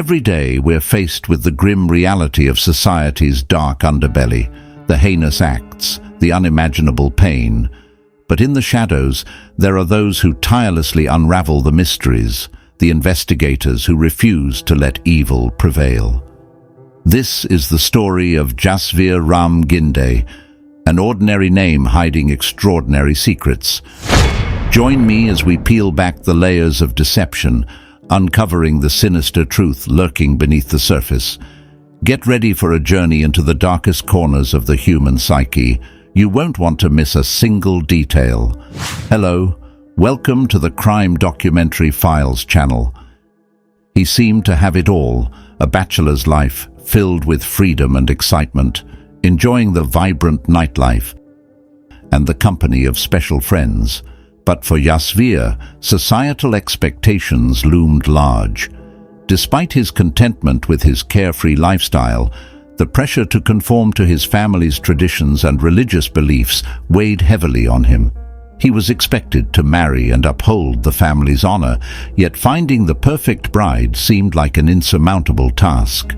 Every day we're faced with the grim reality of society's dark underbelly, the heinous acts, the unimaginable pain. But in the shadows, there are those who tirelessly unravel the mysteries, the investigators who refuse to let evil prevail. This is the story of Jasvir Ram Ginday, an ordinary name hiding extraordinary secrets. Join me as we peel back the layers of deception, uncovering the sinister truth lurking beneath the surface. Get ready for a journey into the darkest corners of the human psyche. You won't want to miss a single detail. Hello, welcome to the Crime Documentary Files channel. He seemed to have it all, a bachelor's life filled with freedom and excitement, enjoying the vibrant nightlife and the company of special friends. But for Jasvir, societal expectations loomed large. Despite his contentment with his carefree lifestyle, the pressure to conform to his family's traditions and religious beliefs weighed heavily on him. He was expected to marry and uphold the family's honor, yet finding the perfect bride seemed like an insurmountable task.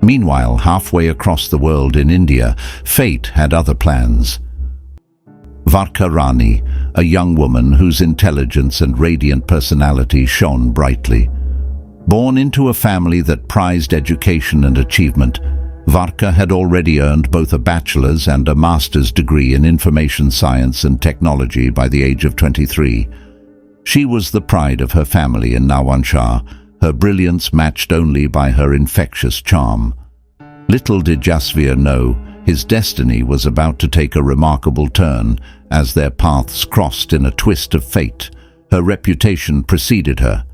Meanwhile, halfway across the world in India, fate had other plans. Varkha Rani, a young woman whose intelligence and radiant personality shone brightly. Born into a family that prized education and achievement, Varkha had already earned both a bachelor's and a master's degree in information science and technology by the age of 23. She was the pride of her family in Nawanshah, her brilliance matched only by her infectious charm. Little did Jasvir know, his destiny was about to take a remarkable turn as their paths crossed in a twist of fate. Her reputation preceded her.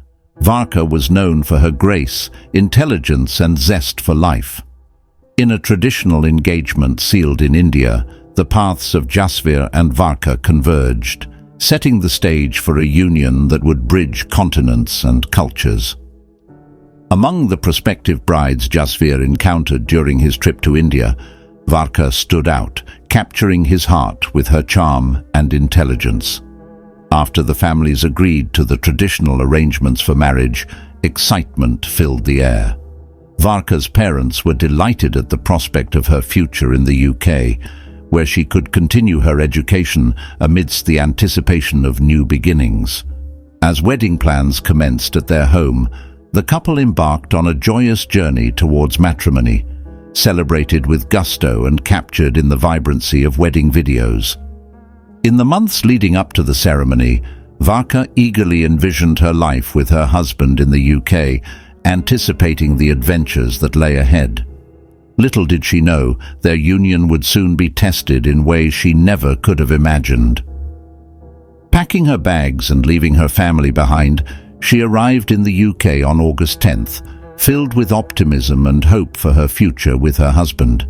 Varkha was known for her grace, intelligence, and zest for life. In a traditional engagement sealed in India, the paths of Jasvir and Varkha converged, setting the stage for a union that would bridge continents and cultures. Among the prospective brides Jasvir encountered during his trip to India, Varkha stood out, capturing his heart with her charm and intelligence. After the families agreed to the traditional arrangements for marriage, excitement filled the air. Varkha's parents were delighted at the prospect of her future in the UK, where she could continue her education amidst the anticipation of new beginnings. As wedding plans commenced at their home, the couple embarked on a joyous journey towards matrimony, celebrated with gusto and captured in the vibrancy of wedding videos. In the months leading up to the ceremony, Varkha eagerly envisioned her life with her husband in the UK, anticipating the adventures that lay ahead. Little did she know, their union would soon be tested in ways she never could have imagined. Packing her bags and leaving her family behind, she arrived in the UK on August 10th, filled with optimism and hope for her future with her husband.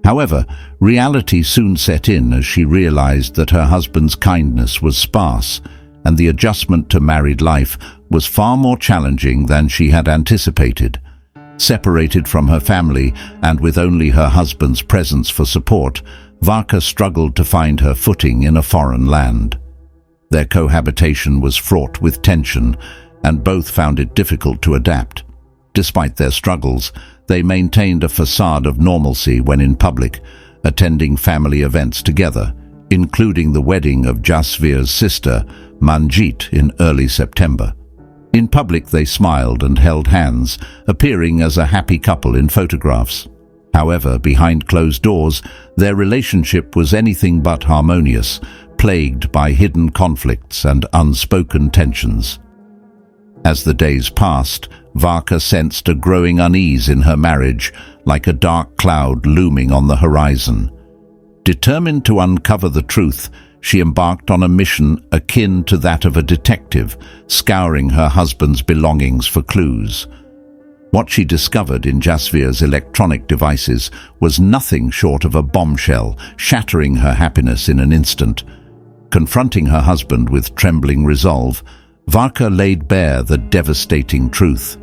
However, reality soon set in as she realized that her husband's kindness was sparse, and the adjustment to married life was far more challenging than she had anticipated. Separated from her family and with only her husband's presence for support, Varkha struggled to find her footing in a foreign land. Their cohabitation was fraught with tension, and both found it difficult to adapt. Despite their struggles, they maintained a facade of normalcy when in public, attending family events together, including the wedding of Jasvir's sister, Manjeet, in early September. In public they smiled and held hands, appearing as a happy couple in photographs. However, behind closed doors, their relationship was anything but harmonious, plagued by hidden conflicts and unspoken tensions. As the days passed, Varkha sensed a growing unease in her marriage, like a dark cloud looming on the horizon. Determined to uncover the truth, she embarked on a mission akin to that of a detective, scouring her husband's belongings for clues. What she discovered in Jasvir's electronic devices was nothing short of a bombshell, shattering her happiness in an instant. Confronting her husband with trembling resolve, Varkha laid bare the devastating truth.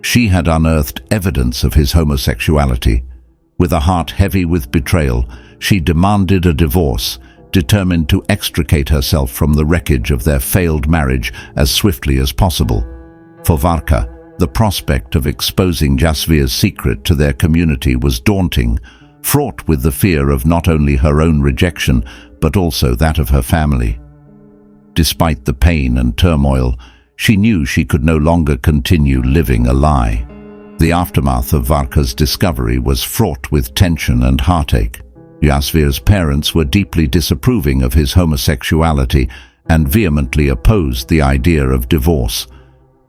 She had unearthed evidence of his homosexuality. With a heart heavy with betrayal, she demanded a divorce, determined to extricate herself from the wreckage of their failed marriage as swiftly as possible. For Varkha, The prospect of exposing Jasvir's secret to their community was daunting, fraught with the fear of not only her own rejection, but also that of her family. Despite the pain and turmoil, she knew she could no longer continue living a lie. The aftermath of Varkha's discovery was fraught with tension and heartache. Jasvir's parents were deeply disapproving of his homosexuality and vehemently opposed the idea of divorce.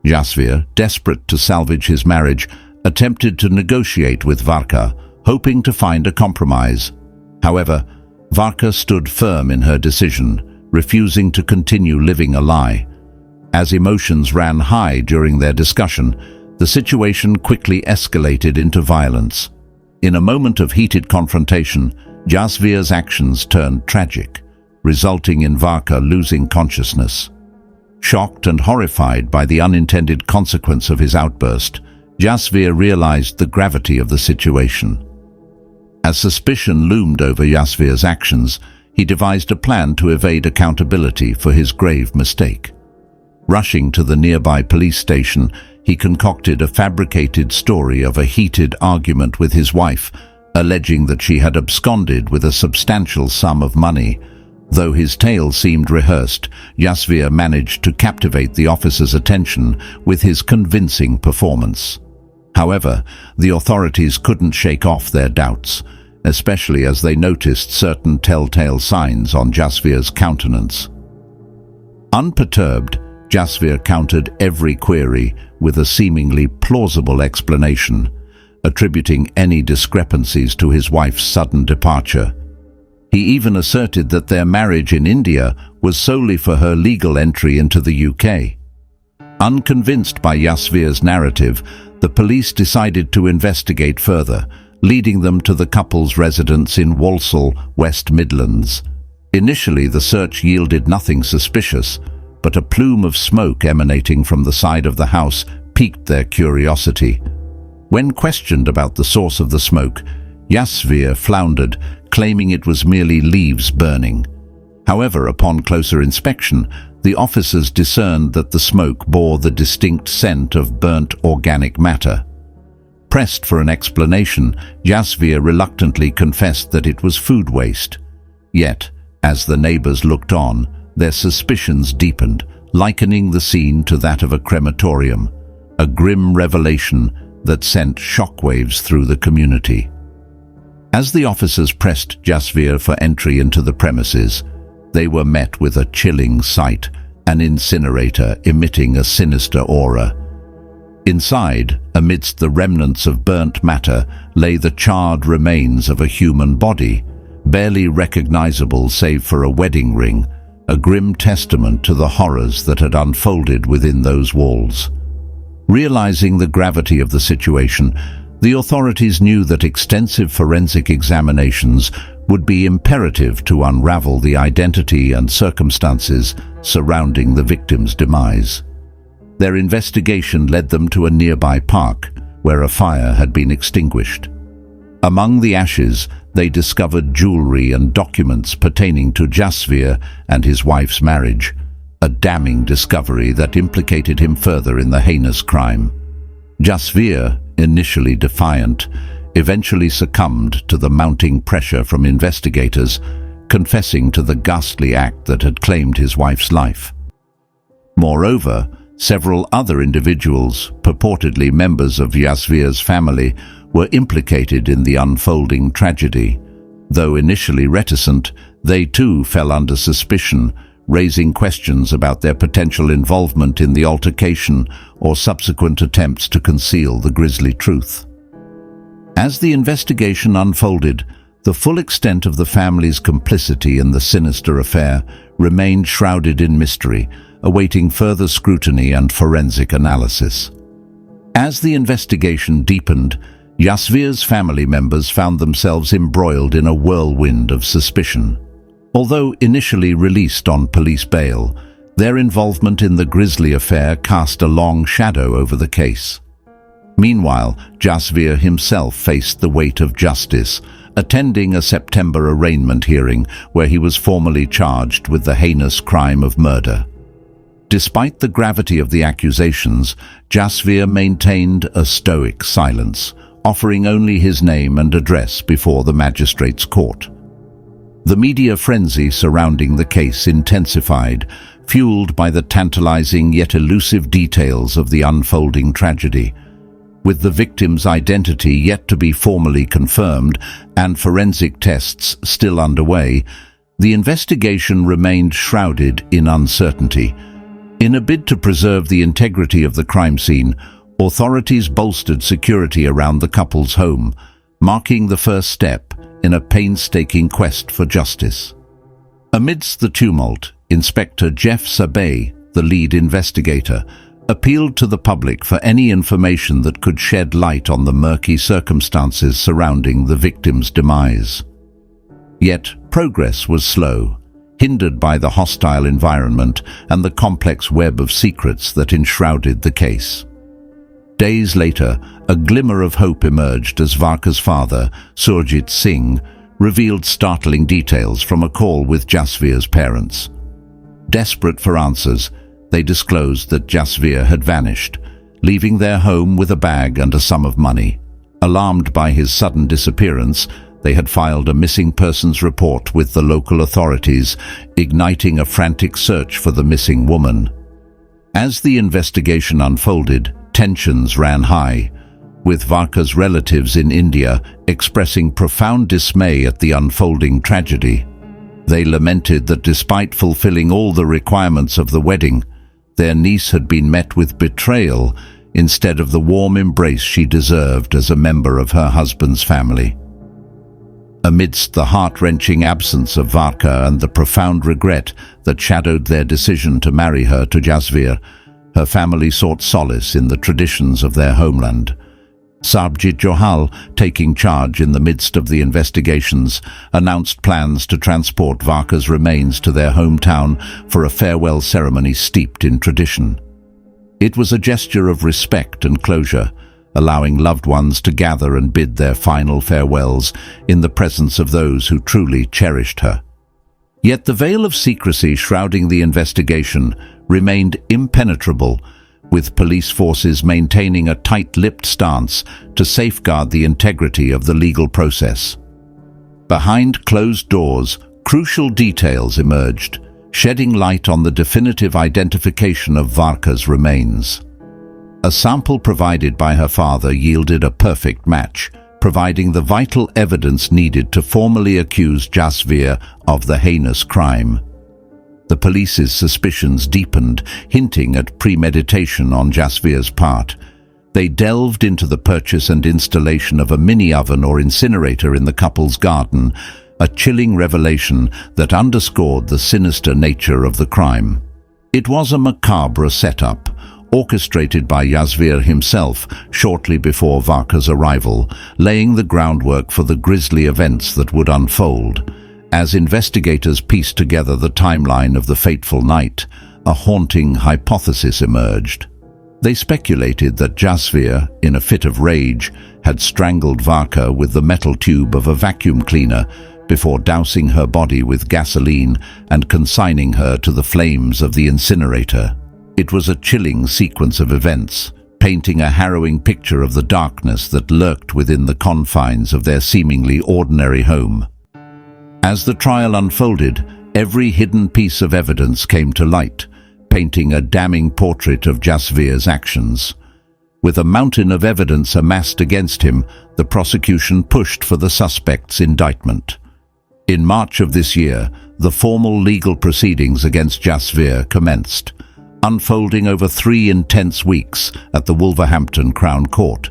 Jasvir, desperate to salvage his marriage, attempted to negotiate with Varkha, hoping to find a compromise. However, Varkha stood firm in her decision, refusing to continue living a lie. As emotions ran high during their discussion, the situation quickly escalated into violence. In a moment of heated confrontation, Jasvir's actions turned tragic, resulting in Varkha losing consciousness. Shocked and horrified by the unintended consequence of his outburst, Jasvir realized the gravity of the situation. As suspicion loomed over Jasvir's actions, he devised a plan to evade accountability for his grave mistake. Rushing to the nearby police station, he concocted a fabricated story of a heated argument with his wife, alleging that she had absconded with a substantial sum of money. Though his tale seemed rehearsed, Jasvir managed to captivate the officers' attention with his convincing performance. However, the authorities couldn't shake off their doubts, especially as they noticed certain telltale signs on Jasvir's countenance. Unperturbed, Jasvir countered every query with a seemingly plausible explanation, attributing any discrepancies to his wife's sudden departure. He even asserted that their marriage in India was solely for her legal entry into the UK. Unconvinced by Jasvir's narrative, the police decided to investigate further, leading them to the couple's residence in Walsall, West Midlands. Initially, the search yielded nothing suspicious, but a plume of smoke emanating from the side of the house piqued their curiosity. When questioned about the source of the smoke, Jasvir floundered, claiming it was merely leaves burning. However, upon closer inspection, the officers discerned that the smoke bore the distinct scent of burnt organic matter. Pressed for an explanation, Jasvir reluctantly confessed that it was food waste. Yet, as the neighbors looked on, their suspicions deepened, likening the scene to that of a crematorium, a grim revelation that sent shockwaves through the community. As the officers pressed Jasvir for entry into the premises, they were met with a chilling sight, an incinerator emitting a sinister aura. Inside, amidst the remnants of burnt matter, lay the charred remains of a human body, barely recognizable save for a wedding ring, a grim testament to the horrors that had unfolded within those walls. Realizing the gravity of the situation, the authorities knew that extensive forensic examinations would be imperative to unravel the identity and circumstances surrounding the victim's demise. Their investigation led them to a nearby park, where a fire had been extinguished. Among the ashes, they discovered jewelry and documents pertaining to Jasvir and his wife's marriage, a damning discovery that implicated him further in the heinous crime. Jasvir, initially defiant, eventually succumbed to the mounting pressure from investigators, confessing to the ghastly act that had claimed his wife's life. Moreover, several other individuals, purportedly members of Jasvir's family, were implicated in the unfolding tragedy. Though initially reticent, they too fell under suspicion, raising questions about their potential involvement in the altercation or subsequent attempts to conceal the grisly truth. As the investigation unfolded, the full extent of the family's complicity in the sinister affair remained shrouded in mystery, awaiting further scrutiny and forensic analysis. As the investigation deepened, Jasvir's family members found themselves embroiled in a whirlwind of suspicion. Although initially released on police bail, their involvement in the Grisly affair cast a long shadow over the case. Meanwhile, Jasvir himself faced the weight of justice, attending a September arraignment hearing where he was formally charged with the heinous crime of murder. Despite the gravity of the accusations, Jasvir maintained a stoic silence, offering only his name and address before the magistrate's court. The media frenzy surrounding the case intensified, fueled by the tantalizing yet elusive details of the unfolding tragedy. With the victim's identity yet to be formally confirmed and forensic tests still underway, the investigation remained shrouded in uncertainty. In a bid to preserve the integrity of the crime scene, authorities bolstered security around the couple's home, marking the first step in a painstaking quest for justice. Amidst the tumult, Inspector Jeff Sabay, the lead investigator, appealed to the public for any information that could shed light on the murky circumstances surrounding the victim's demise. Yet, progress was slow, hindered by the hostile environment and the complex web of secrets that enshrouded the case. Days later, a glimmer of hope emerged as Varkha's father, Surjit Singh, revealed startling details from a call with Jasvir's parents. Desperate for answers, they disclosed that Jasvir had vanished, leaving their home with a bag and a sum of money. Alarmed by his sudden disappearance, they had filed a missing persons report with the local authorities, igniting a frantic search for the missing woman. As the investigation unfolded, tensions ran high, with Varkha's relatives in India expressing profound dismay at the unfolding tragedy. They lamented that despite fulfilling all the requirements of the wedding, their niece had been met with betrayal instead of the warm embrace she deserved as a member of her husband's family. Amidst the heart-wrenching absence of Varkha and the profound regret that shadowed their decision to marry her to Jasvir, her family sought solace in the traditions of their homeland. Sarabjit Johal, taking charge in the midst of the investigations, announced plans to transport Varkha's remains to their hometown for a farewell ceremony steeped in tradition. It was a gesture of respect and closure, allowing loved ones to gather and bid their final farewells in the presence of those who truly cherished her. Yet the veil of secrecy shrouding the investigation remained impenetrable, with police forces maintaining a tight-lipped stance to safeguard the integrity of the legal process. Behind closed doors, crucial details emerged, shedding light on the definitive identification of Varkha's remains. A sample provided by her father yielded a perfect match, providing the vital evidence needed to formally accuse Jasvir of the heinous crime. The police's suspicions deepened, hinting at premeditation on Jasvir's part. They delved into the purchase and installation of a mini-oven or incinerator in the couple's garden, a chilling revelation that underscored the sinister nature of the crime. It was a macabre setup, orchestrated by Jasvir himself shortly before Varkha's arrival, laying the groundwork for the grisly events that would unfold. As investigators pieced together the timeline of the fateful night, a haunting hypothesis emerged. They speculated that Jasvir, in a fit of rage, had strangled Varkha with the metal tube of a vacuum cleaner before dousing her body with gasoline and consigning her to the flames of the incinerator. It was a chilling sequence of events, painting a harrowing picture of the darkness that lurked within the confines of their seemingly ordinary home. As the trial unfolded, every hidden piece of evidence came to light, painting a damning portrait of Jasvir's actions. With a mountain of evidence amassed against him, the prosecution pushed for the suspect's indictment. In March of this year, the formal legal proceedings against Jasvir commenced, unfolding over 3 intense weeks at the Wolverhampton Crown Court.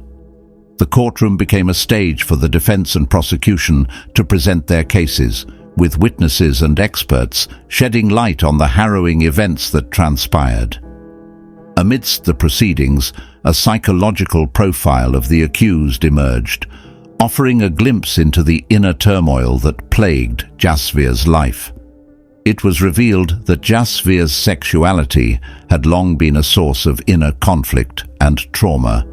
The courtroom became a stage for the defense and prosecution to present their cases, with witnesses and experts shedding light on the harrowing events that transpired. Amidst the proceedings, a psychological profile of the accused emerged, offering a glimpse into the inner turmoil that plagued Jasvir's life. It was revealed that Jasvir's sexuality had long been a source of inner conflict and trauma.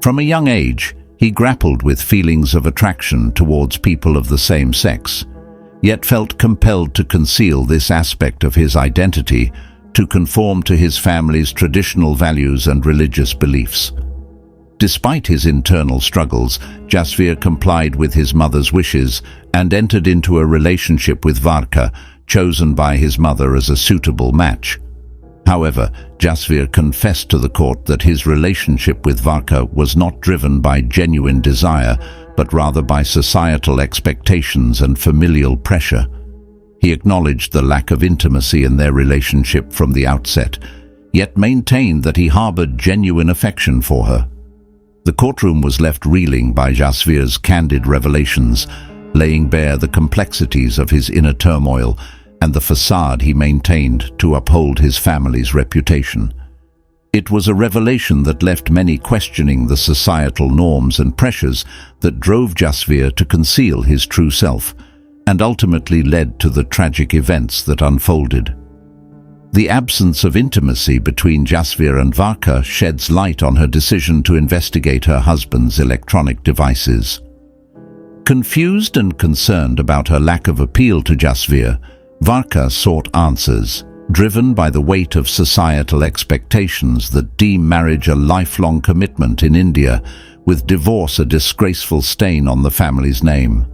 From a young age, he grappled with feelings of attraction towards people of the same sex, yet felt compelled to conceal this aspect of his identity to conform to his family's traditional values and religious beliefs. Despite his internal struggles, Jasvir complied with his mother's wishes and entered into a relationship with Varkha, chosen by his mother as a suitable match. However, Jasvir confessed to the court that his relationship with Varkha was not driven by genuine desire, but rather by societal expectations and familial pressure. He acknowledged the lack of intimacy in their relationship from the outset, yet maintained that he harbored genuine affection for her. The courtroom was left reeling by Jasvir's candid revelations, laying bare the complexities of his inner turmoil and the facade he maintained to uphold his family's reputation. It was a revelation that left many questioning the societal norms and pressures that drove Jasvir to conceal his true self, and ultimately led to the tragic events that unfolded. The absence of intimacy between Jasvir and Varkha sheds light on her decision to investigate her husband's electronic devices. Confused and concerned about her lack of appeal to Jasvir, Varkha sought answers, driven by the weight of societal expectations that deem marriage a lifelong commitment in India, with divorce a disgraceful stain on the family's name.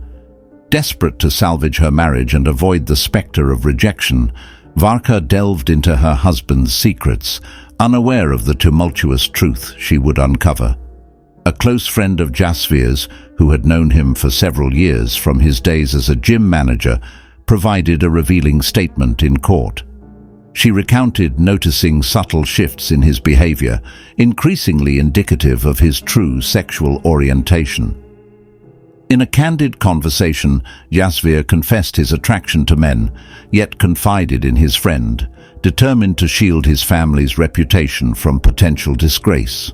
Desperate to salvage her marriage and avoid the spectre of rejection, Varkha delved into her husband's secrets, unaware of the tumultuous truth she would uncover. A close friend of Jasvir's, who had known him for several years from his days as a gym manager, provided a revealing statement in court. She recounted noticing subtle shifts in his behavior, increasingly indicative of his true sexual orientation. In a candid conversation, Jasvir confessed his attraction to men, yet confided in his friend, determined to shield his family's reputation from potential disgrace.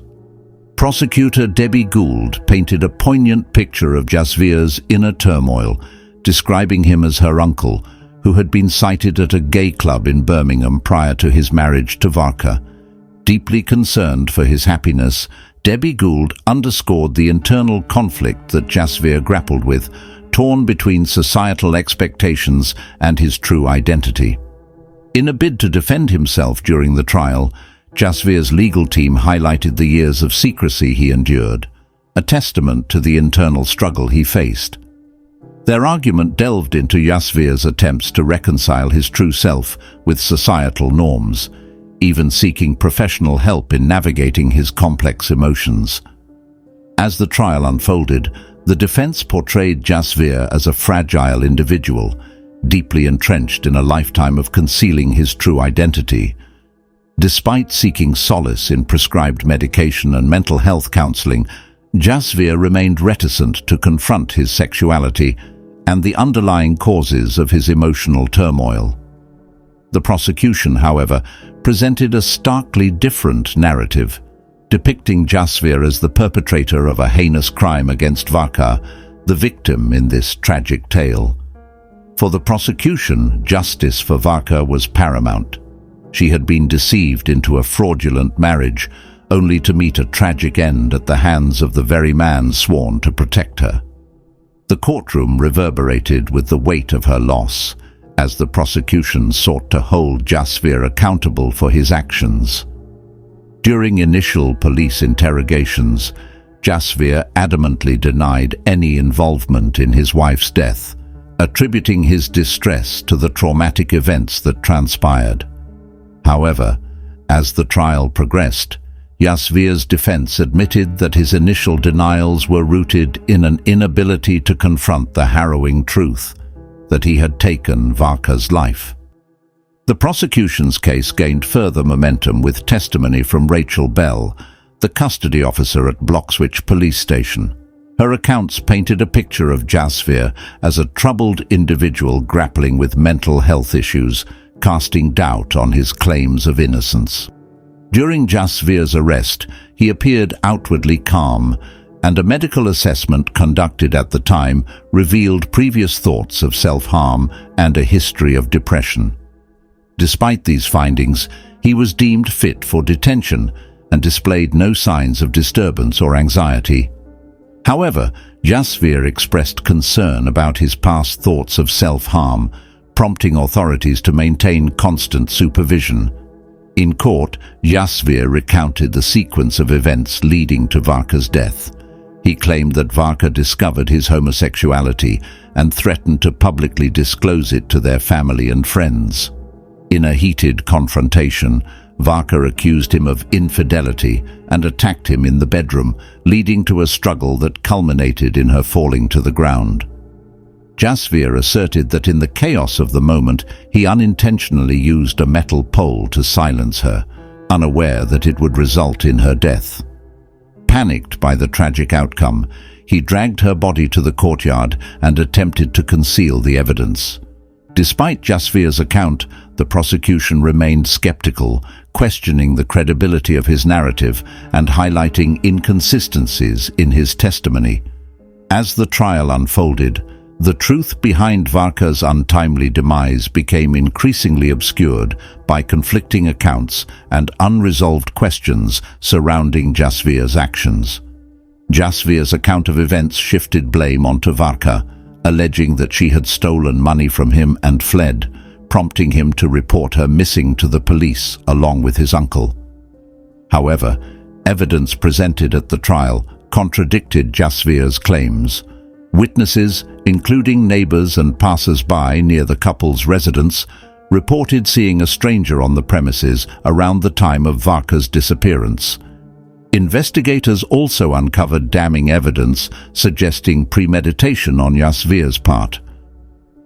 Prosecutor Debbie Gould painted a poignant picture of Jasvir's inner turmoil, describing him as her uncle, who had been sighted at a gay club in Birmingham prior to his marriage to Varkha. Deeply concerned for his happiness, Debbie Gould underscored the internal conflict that Jasvir grappled with, torn between societal expectations and his true identity. In a bid to defend himself during the trial, Jasvir's legal team highlighted the years of secrecy he endured, a testament to the internal struggle he faced. Their argument delved into Jasvir's attempts to reconcile his true self with societal norms, even seeking professional help in navigating his complex emotions. As the trial unfolded, the defense portrayed Jasvir as a fragile individual, deeply entrenched in a lifetime of concealing his true identity. Despite seeking solace in prescribed medication and mental health counseling, Jasvir remained reticent to confront his sexuality and the underlying causes of his emotional turmoil. The prosecution, however, presented a starkly different narrative, depicting Jasvir as the perpetrator of a heinous crime against Varkha, the victim in this tragic tale. For the prosecution, justice for Varkha was paramount. She had been deceived into a fraudulent marriage, only to meet a tragic end at the hands of the very man sworn to protect her. The courtroom reverberated with the weight of her loss, as the prosecution sought to hold Jasvir accountable for his actions. During initial police interrogations, Jasvir adamantly denied any involvement in his wife's death, attributing his distress to the traumatic events that transpired. However, as the trial progressed, Jasvir's defense admitted that his initial denials were rooted in an inability to confront the harrowing truth that he had taken Varkha's life. The prosecution's case gained further momentum with testimony from Rachel Bell, the custody officer at Bloxwich Police Station. Her accounts painted a picture of Jasvir as a troubled individual grappling with mental health issues, casting doubt on his claims of innocence. During Jasvir's arrest, he appeared outwardly calm, and a medical assessment conducted at the time revealed previous thoughts of self-harm and a history of depression. Despite these findings, he was deemed fit for detention and displayed no signs of disturbance or anxiety. However, Jasvir expressed concern about his past thoughts of self-harm, prompting authorities to maintain constant supervision. In court, Jasvir recounted the sequence of events leading to Varkha's death. He claimed that Varkha discovered his homosexuality and threatened to publicly disclose it to their family and friends. In a heated confrontation, Varkha accused him of infidelity and attacked him in the bedroom, leading to a struggle that culminated in her falling to the ground. Jasvir asserted that in the chaos of the moment, he unintentionally used a metal pole to silence her, unaware that it would result in her death. Panicked by the tragic outcome, he dragged her body to the courtyard and attempted to conceal the evidence. Despite Jasvir's account, the prosecution remained skeptical, questioning the credibility of his narrative and highlighting inconsistencies in his testimony. As the trial unfolded, the truth behind Varkha's untimely demise became increasingly obscured by conflicting accounts and unresolved questions surrounding Jasvir's actions. Jasvir's account of events shifted blame onto Varkha, alleging that she had stolen money from him and fled, prompting him to report her missing to the police along with his uncle. However, evidence presented at the trial contradicted Jasvir's claims. Witnesses, including neighbors and passers-by near the couple's residence, reported seeing a stranger on the premises around the time of Varkha's disappearance. Investigators also uncovered damning evidence suggesting premeditation on Jasvir's part.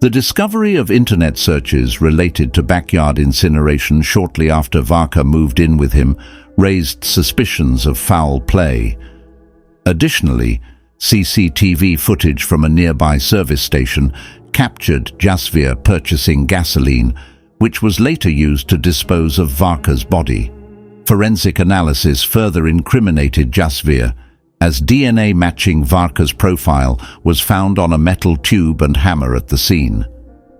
The discovery of internet searches related to backyard incineration shortly after Varkha moved in with him raised suspicions of foul play. Additionally, CCTV footage from a nearby service station captured Jasvir purchasing gasoline, which was later used to dispose of Varkha's body. Forensic analysis further incriminated Jasvir, as DNA matching Varkha's profile was found on a metal tube and hammer at the scene.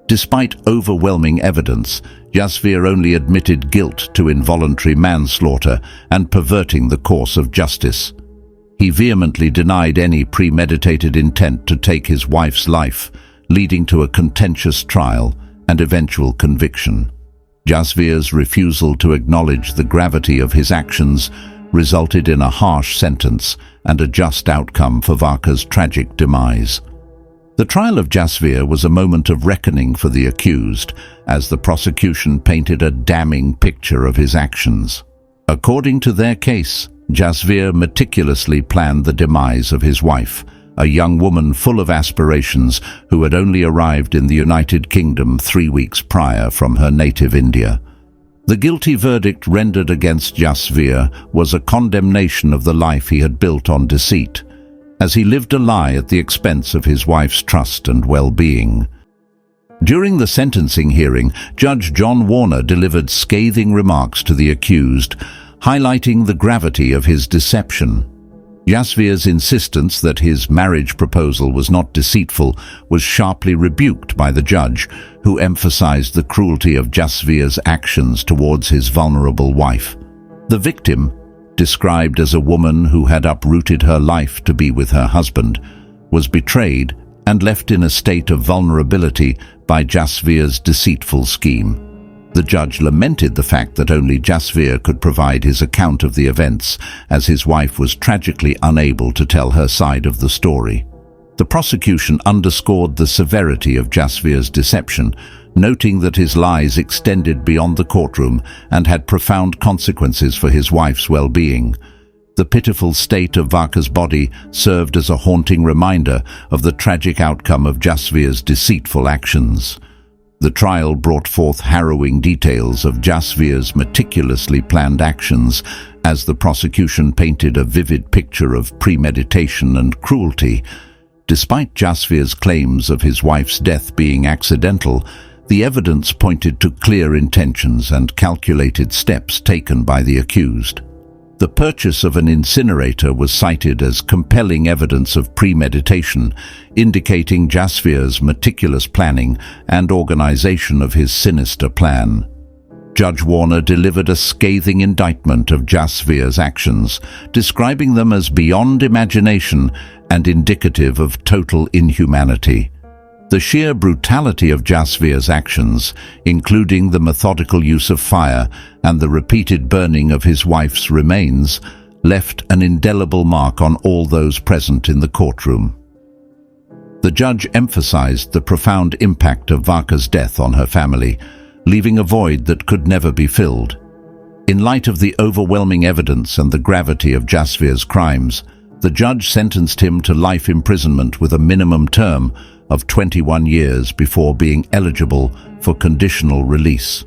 Despite overwhelming evidence, Jasvir only admitted guilt to involuntary manslaughter and perverting the course of justice. He vehemently denied any premeditated intent to take his wife's life, leading to a contentious trial and eventual conviction. Jasvir's refusal to acknowledge the gravity of his actions resulted in a harsh sentence and a just outcome for Varkha's tragic demise. The trial of Jasvir was a moment of reckoning for the accused, as the prosecution painted a damning picture of his actions. According to their case, Jasvir meticulously planned the demise of his wife, a young woman full of aspirations who had only arrived in the United Kingdom 3 weeks prior from her native India. The guilty verdict rendered against Jasvir was a condemnation of the life he had built on deceit, as he lived a lie at the expense of his wife's trust and well-being. During the sentencing hearing, Judge John Warner delivered scathing remarks to the accused, highlighting the gravity of his deception. Jasvir's insistence that his marriage proposal was not deceitful was sharply rebuked by the judge, who emphasized the cruelty of Jasvir's actions towards his vulnerable wife. The victim, described as a woman who had uprooted her life to be with her husband, was betrayed and left in a state of vulnerability by Jasvir's deceitful scheme. The judge lamented the fact that only Jasvir could provide his account of the events, as his wife was tragically unable to tell her side of the story. The prosecution underscored the severity of Jasvir's deception, noting that his lies extended beyond the courtroom and had profound consequences for his wife's well-being. The pitiful state of Varkha's body served as a haunting reminder of the tragic outcome of Jasvir's deceitful actions. The trial brought forth harrowing details of Jasvir's meticulously planned actions, as the prosecution painted a vivid picture of premeditation and cruelty. Despite Jasvir's claims of his wife's death being accidental, the evidence pointed to clear intentions and calculated steps taken by the accused. The purchase of an incinerator was cited as compelling evidence of premeditation, indicating Jasvir's meticulous planning and organization of his sinister plan. Judge Warner delivered a scathing indictment of Jasvir's actions, describing them as beyond imagination and indicative of total inhumanity. The sheer brutality of Jasvir's actions, including the methodical use of fire and the repeated burning of his wife's remains, left an indelible mark on all those present in the courtroom. The judge emphasized the profound impact of Varkha's death on her family, leaving a void that could never be filled. In light of the overwhelming evidence and the gravity of Jasvir's crimes, the judge sentenced him to life imprisonment with a minimum term of 21 years before being eligible for conditional release.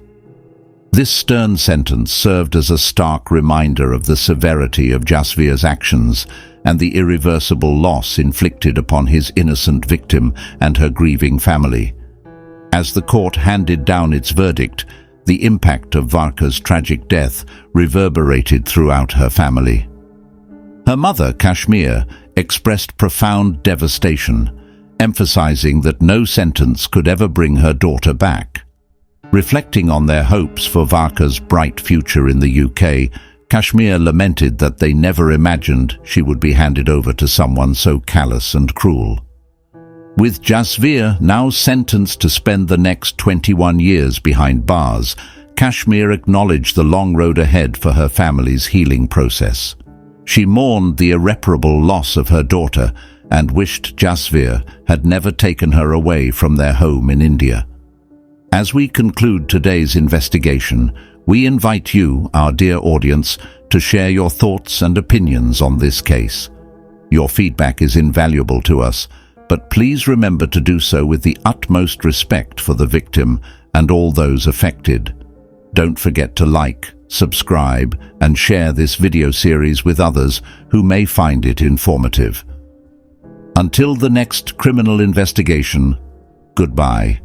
This stern sentence served as a stark reminder of the severity of Jasvir's actions and the irreversible loss inflicted upon his innocent victim and her grieving family. As the court handed down its verdict, the impact of Varkha's tragic death reverberated throughout her family. Her mother, Kashmir, expressed profound devastation, emphasizing that no sentence could ever bring her daughter back. Reflecting on their hopes for Varkha's bright future in the UK, Kashmir lamented that they never imagined she would be handed over to someone so callous and cruel. With Jasvir now sentenced to spend the next 21 years behind bars, Kashmir acknowledged the long road ahead for her family's healing process. She mourned the irreparable loss of her daughter and wished Jasvir had never taken her away from their home in India. As we conclude today's investigation, we invite you, our dear audience, to share your thoughts and opinions on this case. Your feedback is invaluable to us, but please remember to do so with the utmost respect for the victim and all those affected. Don't forget to like, subscribe, and share this video series with others who may find it informative. Until the next criminal investigation, goodbye.